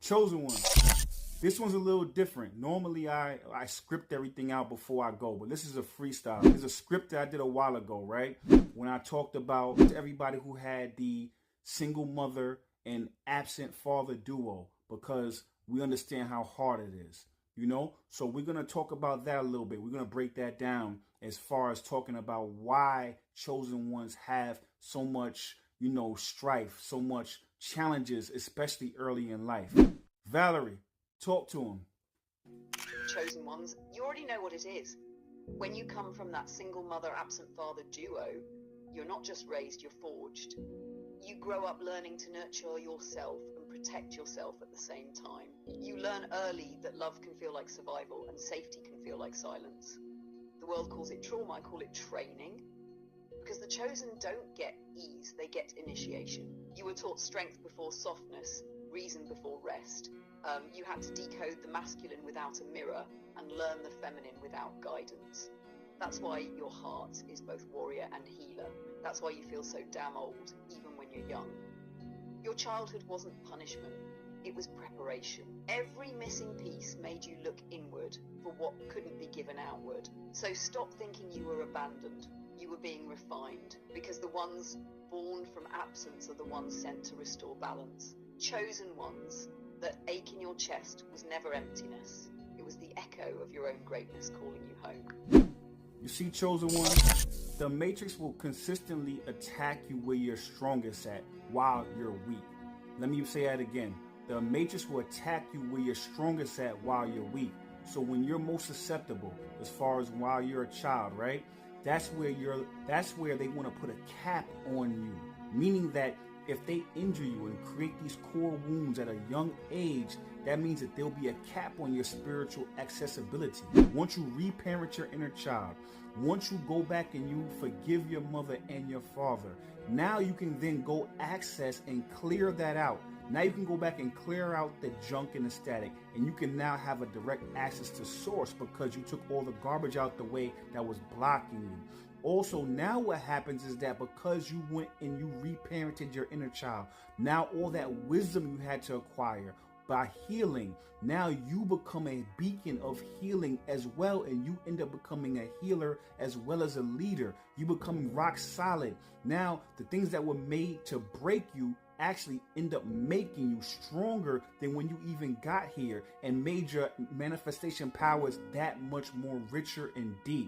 Chosen one. This one's a little different. Normally, I script everything out before I go, but this is a freestyle. It's a script that I did a while ago, right? When I talked about everybody who had the single mother and absent father duo, because we understand how hard it is, you know? So we're going to talk about that a little bit. We're going to break that down as far as talking about why chosen ones have so much, strife, so much challenges, especially early in life. Valerie, talk to him. Chosen ones, you already know what it is. When you come from that single mother, absent father duo, you're not just raised, you're forged. You grow up learning to nurture yourself and protect yourself at the same time. You learn early that love can feel like survival and safety can feel like silence. The world calls it trauma, I call it training. Because the chosen don't get ease, they get initiation. You were taught strength before softness, reason before rest. You had to decode the masculine without a mirror and learn the feminine without guidance. That's why your heart is both warrior and healer. That's why you feel so damn old, even when you're young. Your childhood wasn't punishment, it was preparation. Every missing piece made you look inward for what couldn't be given outward. So stop thinking you were abandoned. You were being refined, because the ones born from absence are the ones sent to restore balance. Chosen ones, that ache in your chest was never emptiness. It was the echo of your own greatness calling you home. You see, chosen one, the Matrix will consistently attack you where you're strongest at while you're weak. Let me say that again. The Matrix will attack you where you're strongest at while you're weak. So when you're most susceptible, as far as while you're a child, right? That's where they want to put a cap on you. Meaning that if they injure you and create these core wounds at a young age, that means that there'll be a cap on your spiritual accessibility. Once you reparent your inner child, once you go back and you forgive your mother and your father, now you can then go access and clear that out. Now you can go back and clear out the junk and the static, and you can now have a direct access to source because you took all the garbage out the way that was blocking you. Also, now what happens is that because you went and you reparented your inner child, now all that wisdom you had to acquire by healing, now you become a beacon of healing as well, and you end up becoming a healer as well as a leader. You become rock solid. Now, the things that were made to break you actually end up making you stronger than when you even got here, and made your manifestation powers that much more richer and deep.